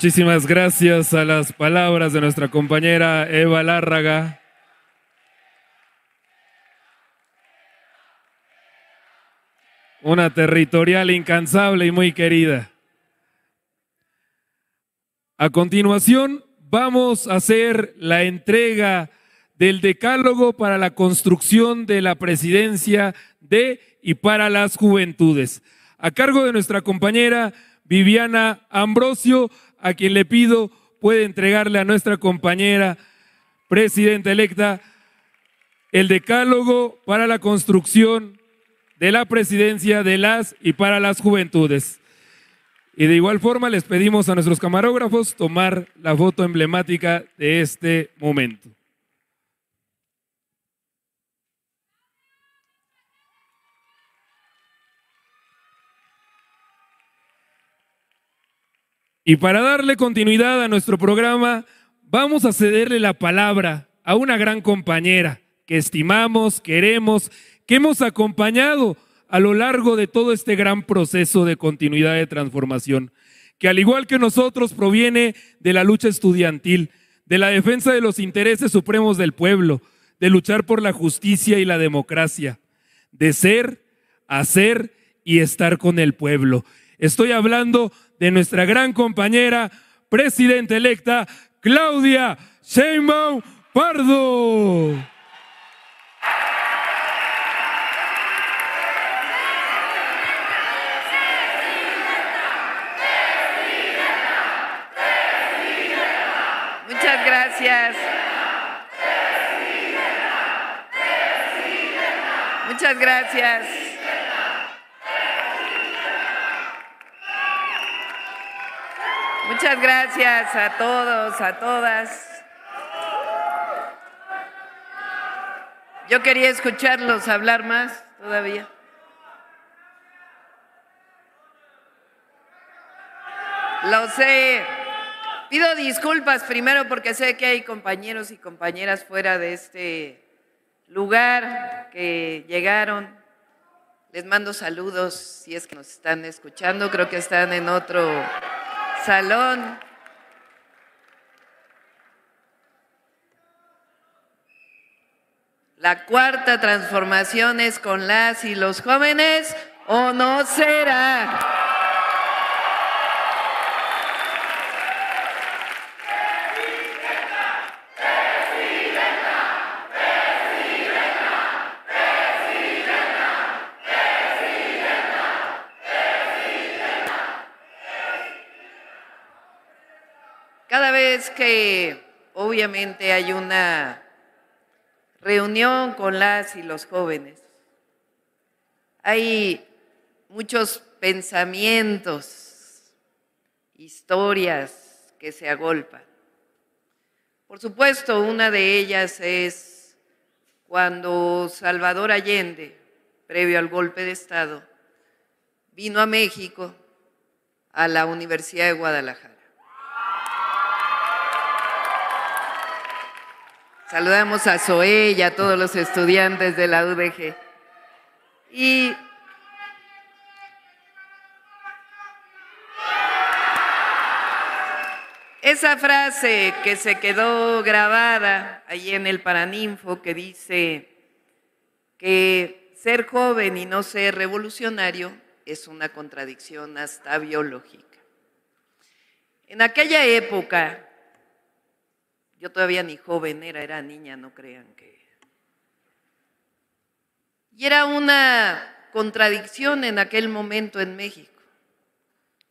Muchísimas gracias a las palabras de nuestra compañera Eva Lárraga. Una territorial incansable y muy querida. A continuación, vamos a hacer la entrega del decálogo para la construcción de la presidencia de y para las juventudes, a cargo de nuestra compañera Viviana Ambrosio, a quien le pido puede entregarle a nuestra compañera presidenta electa el decálogo para la construcción de la presidencia de las y para las juventudes. Y de igual forma les pedimos a nuestros camarógrafos tomar la foto emblemática de este momento. Y para darle continuidad a nuestro programa, vamos a cederle la palabra a una gran compañera que estimamos, queremos, que hemos acompañado a lo largo de todo este gran proceso de continuidad de transformación, que al igual que nosotros proviene de la lucha estudiantil, de la defensa de los intereses supremos del pueblo, de luchar por la justicia y la democracia, de ser, hacer y estar con el pueblo. Estoy hablando de nuestra gran compañera, presidenta electa, Claudia Sheinbaum Pardo. Muchas gracias. Muchas gracias. Muchas gracias a todos, a todas. Yo quería escucharlos hablar más todavía. Lo sé. Pido disculpas primero porque sé que hay compañeros y compañeras fuera de este lugar que llegaron. Les mando saludos si es que nos están escuchando. Creo que están en otro salón. La cuarta transformación es con las y los jóvenes, ¿o no será? Cada vez que obviamente hay una reunión con las y los jóvenes, hay muchos pensamientos, historias que se agolpan. Por supuesto, una de ellas es cuando Salvador Allende, previo al golpe de Estado, vino a México, a la Universidad de Guadalajara. Saludamos a Zoé y a todos los estudiantes de la UDG. Y esa frase que se quedó grabada allí en el Paraninfo, que dice que ser joven y no ser revolucionario es una contradicción hasta biológica. En aquella época, yo todavía ni joven era niña, no crean que. Y era una contradicción en aquel momento en México,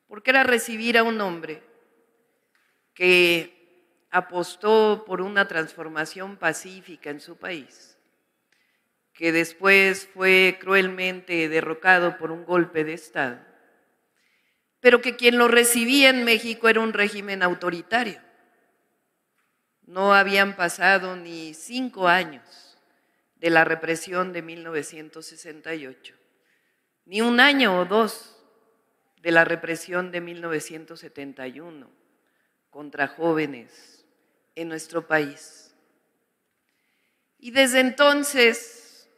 porque era recibir a un hombre que apostó por una transformación pacífica en su país, que después fue cruelmente derrocado por un golpe de Estado, pero que quien lo recibía en México era un régimen autoritario. No habían pasado ni 5 años de la represión de 1968, ni 1 año o 2 de la represión de 1971 contra jóvenes en nuestro país. Y desde entonces,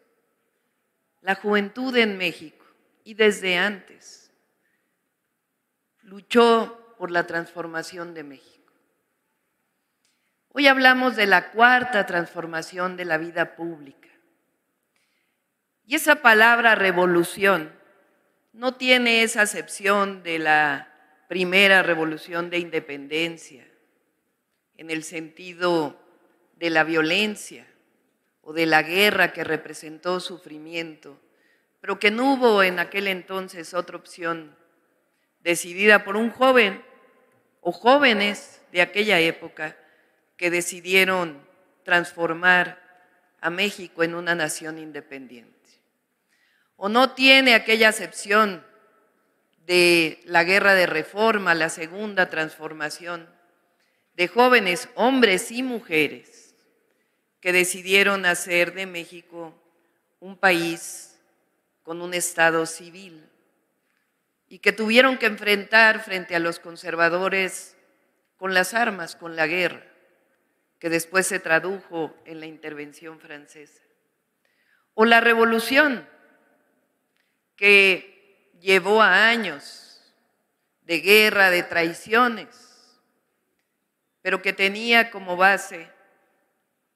la juventud en México, y desde antes, luchó por la transformación de México. Hoy hablamos de la cuarta transformación de la vida pública. Y esa palabra revolución no tiene esa acepción de la primera revolución de independencia, en el sentido de la violencia o de la guerra que representó sufrimiento, pero que no hubo en aquel entonces otra opción decidida por un joven o jóvenes de aquella época que decidieron transformar a México en una nación independiente. O no tiene aquella acepción de la guerra de reforma, la segunda transformación, de jóvenes, hombres y mujeres, que decidieron hacer de México un país con un Estado civil y que tuvieron que enfrentar frente a los conservadores con las armas, con la guerra, que después se tradujo en la intervención francesa. O la revolución, que llevó a años de guerra, de traiciones, pero que tenía como base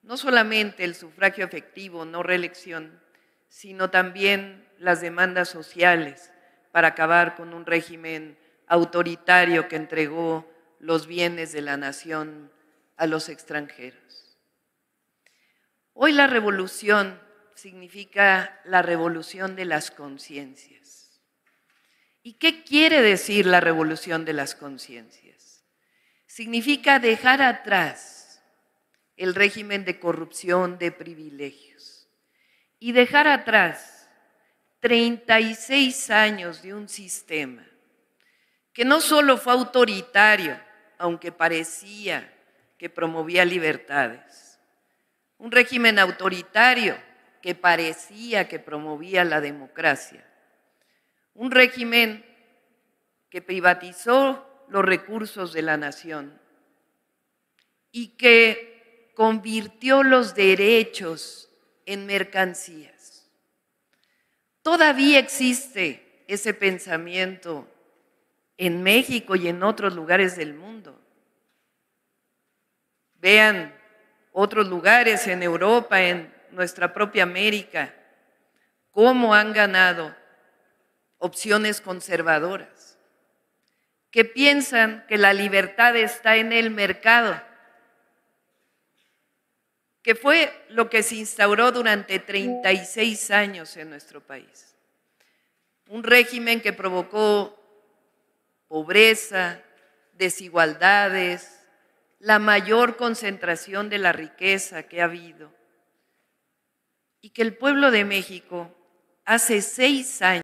no solamente el sufragio efectivo, no reelección, sino también las demandas sociales para acabar con un régimen autoritario que entregó los bienes de la nación a los extranjeros. Hoy la revolución significa la revolución de las conciencias. ¿Y qué quiere decir la revolución de las conciencias? Significa dejar atrás el régimen de corrupción, de privilegios, y dejar atrás 36 años de un sistema que no solo fue autoritario, aunque parecía que promovía libertades, un régimen autoritario que parecía que promovía la democracia, un régimen que privatizó los recursos de la nación y que convirtió los derechos en mercancías. Todavía existe ese pensamiento en México y en otros lugares del mundo. Vean otros lugares en Europa, en nuestra propia América, cómo han ganado opciones conservadoras, que piensan que la libertad está en el mercado, que fue lo que se instauró durante 36 años en nuestro país. Un régimen que provocó pobreza, desigualdades, la mayor concentración de la riqueza que ha habido, y que el pueblo de México hace 6 años